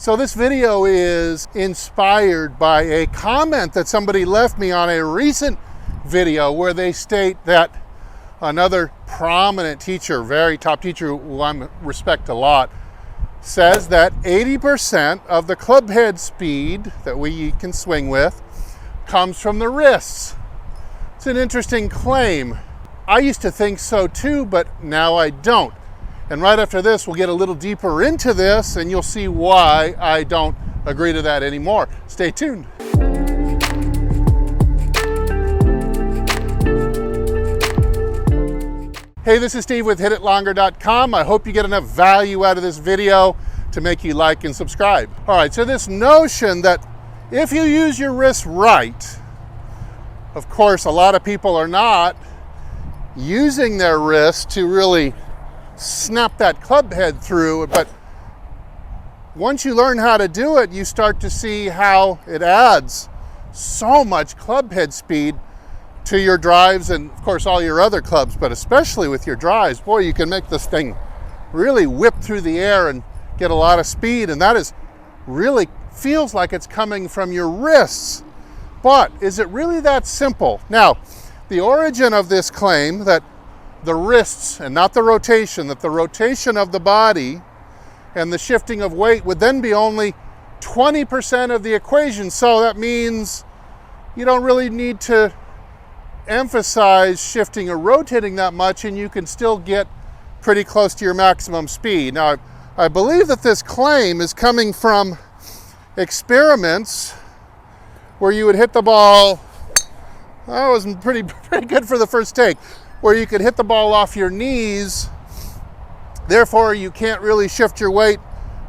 So this video is inspired by a comment that somebody left me on a recent video where they state that another prominent teacher, very top teacher who I respect a lot, says that 80% of the clubhead speed that we can swing with comes from the wrists. It's an interesting claim. I used to think so too, but now I don't. And right after this, we'll get a little deeper into this and you'll see why I don't agree to that anymore. Stay tuned. Hey, this is Steve with HitItLonger.com. I hope you get enough value out of this video to make you like and subscribe. All right, so this notion that if you use your wrists right, of course, a lot of people are not using their wrists to really snap that club head through, but once you learn how to do it, you start to see how it adds so much club head speed to your drives and of course all your other clubs, but especially with your drives. Boy, you can make this thing really whip through the air and get a lot of speed, and that is really feels like it's coming from your wrists. But is it really that simple? Now, the origin of this claim that the wrists and not the rotation, that the rotation of the body and the shifting of weight would then be only 20% of the equation. So that means you don't really need to emphasize shifting or rotating that much and you can still get pretty close to your maximum speed. Now, I believe that this claim is coming from experiments where you would hit the ball, that was pretty good for the first take, where you could hit the ball off your knees, therefore you can't really shift your weight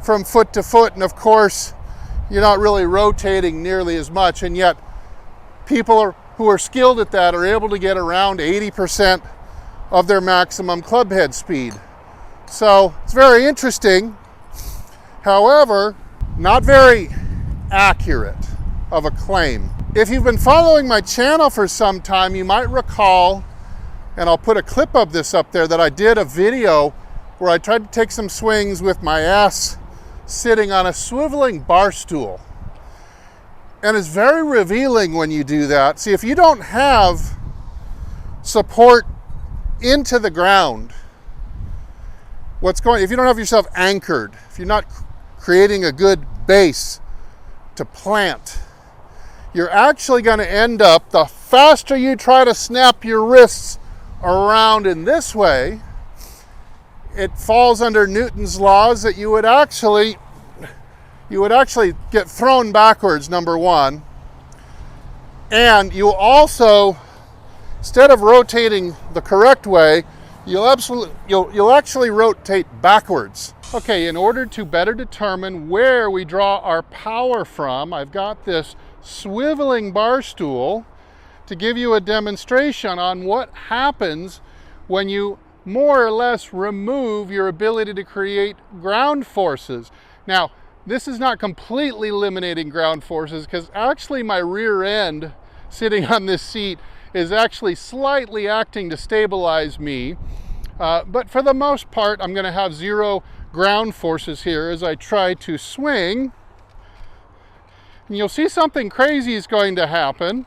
from foot to foot, and of course you're not really rotating nearly as much, and yet people who are skilled at that are able to get around 80% of their maximum club head speed. So it's very interesting, however, not very accurate of a claim. If you've been following my channel for some time, you might recall, and I'll put a clip of this up there, that I did a video where I tried to take some swings with my ass sitting on a swiveling bar stool. And it's very revealing when you do that. See, if you don't have support into the ground, if you don't have yourself anchored, if you're not creating a good base to plant, you're actually going to end up, the faster you try to snap your wrists around in this way, it falls under Newton's laws that you would actually get thrown backwards, number one, and you also, instead of rotating the correct way, you'll actually rotate backwards. Okay, in order to better determine where we draw our power from, I've got this swiveling bar stool to give you a demonstration on what happens when you more or less remove your ability to create ground forces. Now, this is not completely eliminating ground forces, because actually my rear end sitting on this seat is actually slightly acting to stabilize me. But for the most part, I'm going to have zero ground forces here as I try to swing. And you'll see something crazy is going to happen.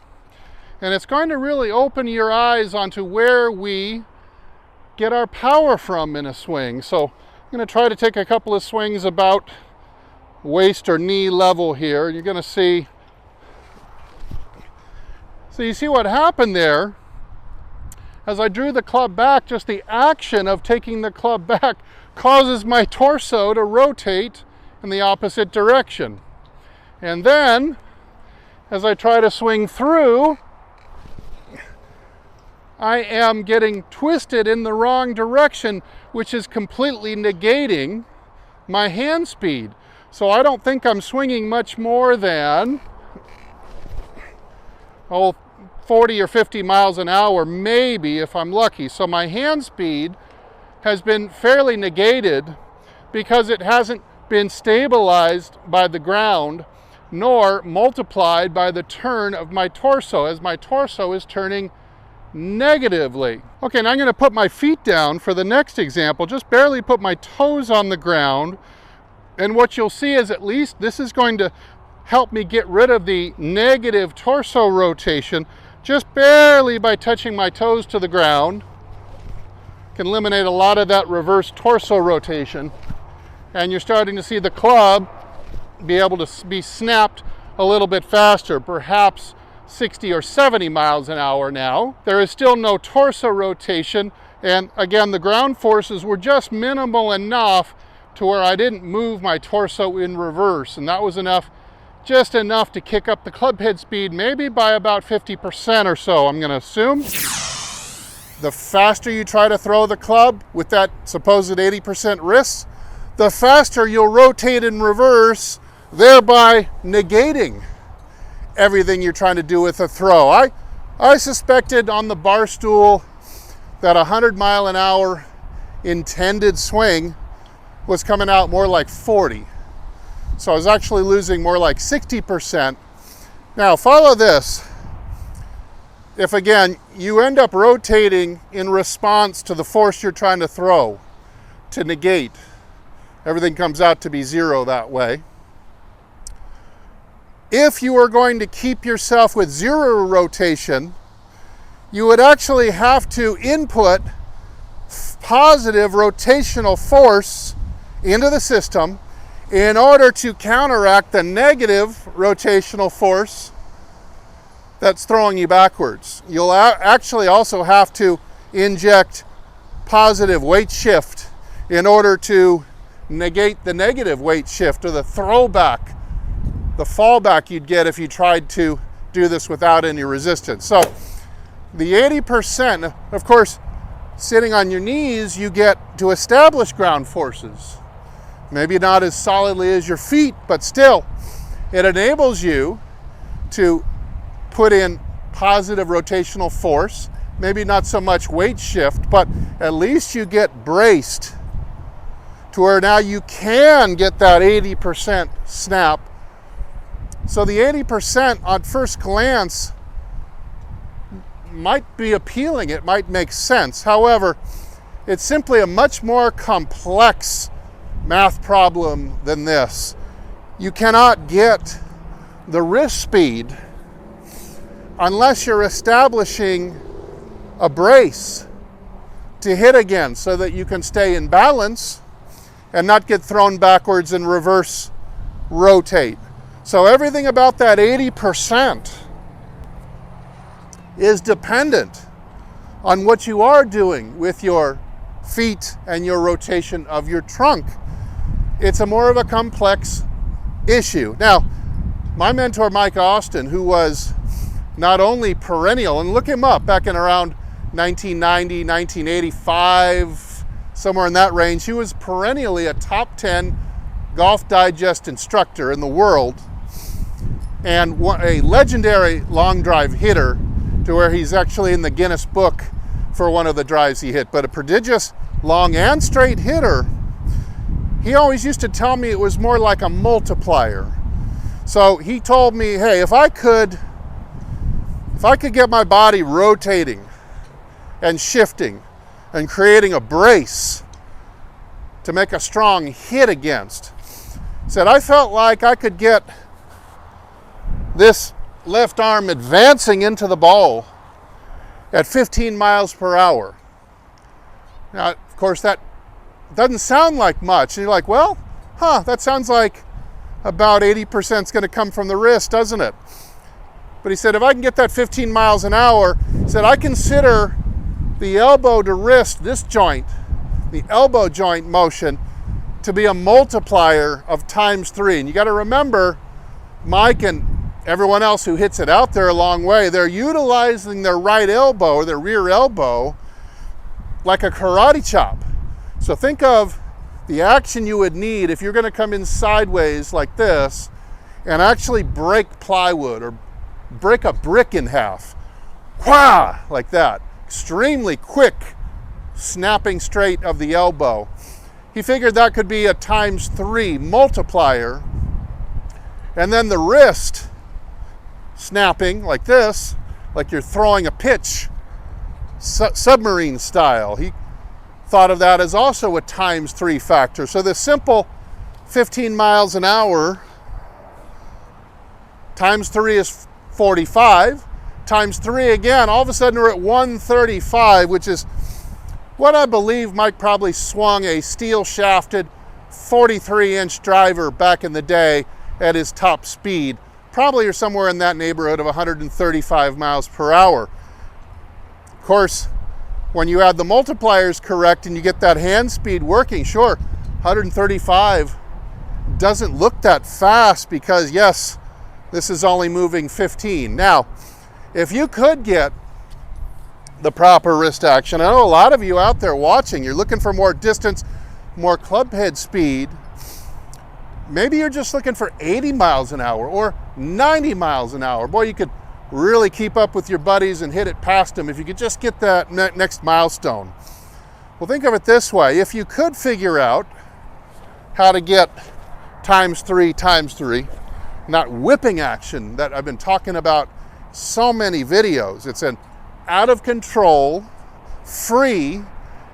And it's going to really open your eyes onto where we get our power from in a swing. So I'm going to try to take a couple of swings about waist or knee level here. You're going to see. So you see what happened there? As I drew the club back, just the action of taking the club back causes my torso to rotate in the opposite direction. And then, as I try to swing through, I am getting twisted in the wrong direction, which is completely negating my hand speed. So I don't think I'm swinging much more than 40 or 50 miles an hour, maybe, if I'm lucky. So my hand speed has been fairly negated because it hasn't been stabilized by the ground nor multiplied by the turn of my torso, as my torso is turning negatively. Okay, now I'm going to put my feet down for the next example, just barely put my toes on the ground, And what you'll see is at least this is going to help me get rid of the negative torso rotation just barely by touching my toes to the ground. Can eliminate a lot of that reverse torso rotation. And you're starting to see the club be able to be snapped a little bit faster, perhaps 60 or 70 miles an hour now. There is still no torso rotation, and again, the ground forces were just minimal enough to where I didn't move my torso in reverse, and that was enough, just enough to kick up the club head speed maybe by about 50% or so, I'm gonna assume. The faster you try to throw the club with that supposed 80% wrist, the faster you'll rotate in reverse, thereby negating everything you're trying to do with a throw. I suspected on the bar stool that 100 mile an hour intended swing was coming out more like 40. So I was actually losing more like 60%. Now follow this. If again, you end up rotating in response to the force you're trying to throw, to negate, everything comes out to be zero that way. If you are going to keep yourself with zero rotation, you would actually have to input positive rotational force into the system in order to counteract the negative rotational force that's throwing you backwards. You'll actually also have to inject positive weight shift in order to negate the negative weight shift or the throwback, the fallback you'd get if you tried to do this without any resistance. So the 80%, of course, sitting on your knees, you get to establish ground forces. Maybe not as solidly as your feet, but still, it enables you to put in positive rotational force, maybe not so much weight shift, but at least you get braced to where now you can get that 80% snap. So the 80% on first glance might be appealing, it might make sense. However, it's simply a much more complex math problem than this. You cannot get the wrist speed unless you're establishing a brace to hit again so that you can stay in balance and not get thrown backwards and reverse rotate. So everything about that 80% is dependent on what you are doing with your feet and your rotation of your trunk. It's a more of a complex issue. Now, my mentor, Mike Austin, who was not only perennial, and look him up back in around 1990, 1985, somewhere in that range, he was perennially a top 10 Golf Digest instructor in the world and a legendary long drive hitter to where he's actually in the Guinness Book for one of the drives he hit, but a prodigious long and straight hitter. He always used to tell me it was more like a multiplier. So he told me, hey, if I could get my body rotating and shifting and creating a brace to make a strong hit against, he said, I felt like I could get this left arm advancing into the ball at 15 miles per hour. Now, of course, that doesn't sound like much. And you're like, well, that sounds like about 80% is going to come from the wrist, doesn't it? But he said, if I can get that 15 miles an hour, he said, I consider the elbow to wrist, this joint, the elbow joint motion, to be a multiplier of ×3. And you got to remember, Mike and everyone else who hits it out there a long way, they're utilizing their right elbow, their rear elbow, like a karate chop. So think of the action you would need if you're going to come in sideways like this and actually break plywood or break a brick in half. Wah! Like that. Extremely quick snapping straight of the elbow. He figured that could be a ×3 multiplier. And then the wrist snapping like this, like you're throwing a pitch, submarine style. He thought of that as also a ×3 factor. So the simple 15 miles an hour times 3 is 45. Times 3 again, all of a sudden we're at 135, which is what I believe Mike probably swung a steel-shafted 43-inch driver back in the day at his top speed. Probably somewhere in that neighborhood of 135 miles per hour. Of course, when you add the multipliers correct and you get that hand speed working, sure, 135 doesn't look that fast because, yes, this is only moving 15. Now, if you could get the proper wrist action, I know a lot of you out there watching, you're looking for more distance, more clubhead speed. Maybe you're just looking for 80 miles an hour or 90 miles an hour. Boy, you could really keep up with your buddies and hit it past them if you could just get that next milestone. Well, think of it this way. If you could figure out how to get times 3, not whipping action that I've been talking about so many videos. It's an out of control, free,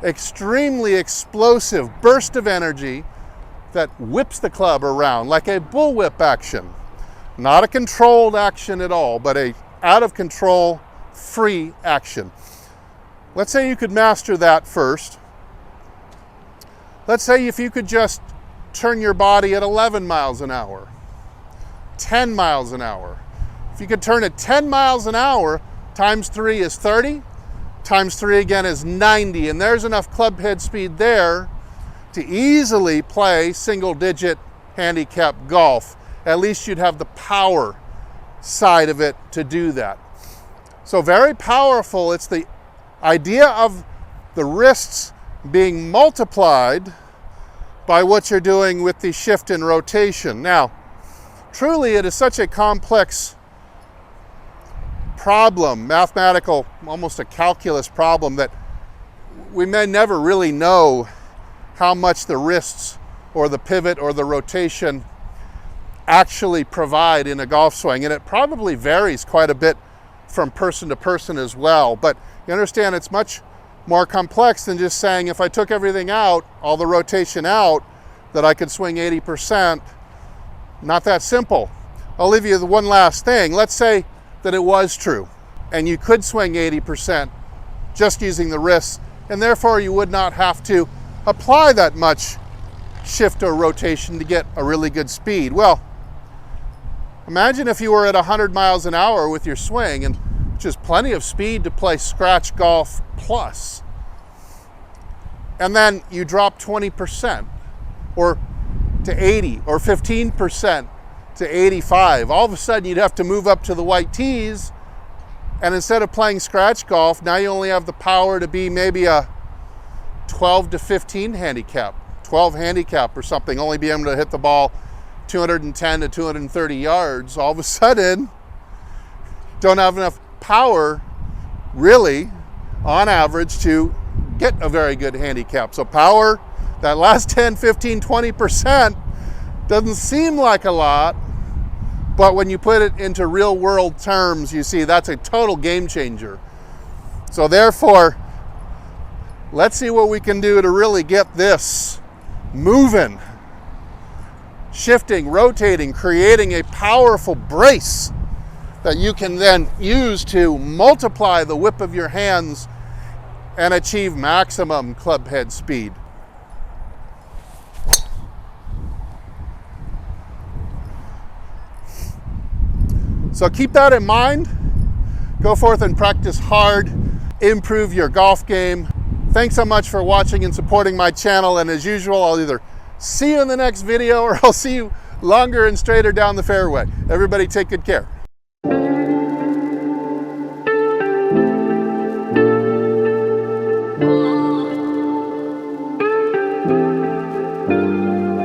extremely explosive burst of energy that whips the club around like a bullwhip action. Not a controlled action at all, but a out of control, free action. Let's say you could master that first. Let's say if you could just turn your body at 11 miles an hour, 10 miles an hour. If you could turn it 10 miles an hour, times 3 is 30, times 3 again is 90, and there's enough clubhead speed there to easily play single-digit handicap golf. At least you'd have the power side of it to do that. So very powerful. It's the idea of the wrists being multiplied by what you're doing with the shift and rotation. Now, truly it is such a complex problem, mathematical, almost a calculus problem, that we may never really know how much the wrists or the pivot or the rotation actually provide in a golf swing. And it probably varies quite a bit from person to person as well. But you understand it's much more complex than just saying if I took everything out, all the rotation out, that I could swing 80%. Not that simple. I'll leave you with one last thing. Let's say that it was true and you could swing 80% just using the wrists, and therefore you would not have to apply that much shift or rotation to get a really good speed. Well, imagine if you were at 100 miles an hour with your swing, and which is plenty of speed to play scratch golf plus, and then you drop 20% or to 80 or 15% to 85. All of a sudden you'd have to move up to the white tees, and instead of playing scratch golf, now you only have the power to be maybe a 12 to 15 handicap, 12 handicap or something, only be able to hit the ball 210 to 230 yards. All of a sudden, don't have enough power, really, on average, to get a very good handicap. So power, that last 10, 15, 20% doesn't seem like a lot, but when you put it into real world terms, you see that's a total game changer. So therefore, let's see what we can do to really get this moving, shifting, rotating, creating a powerful brace that you can then use to multiply the whip of your hands and achieve maximum clubhead speed. So keep that in mind. Go forth and practice hard. Improve your golf game. Thanks so much for watching and supporting my channel. And as usual, I'll either see you in the next video or I'll see you longer and straighter down the fairway. Everybody take good care.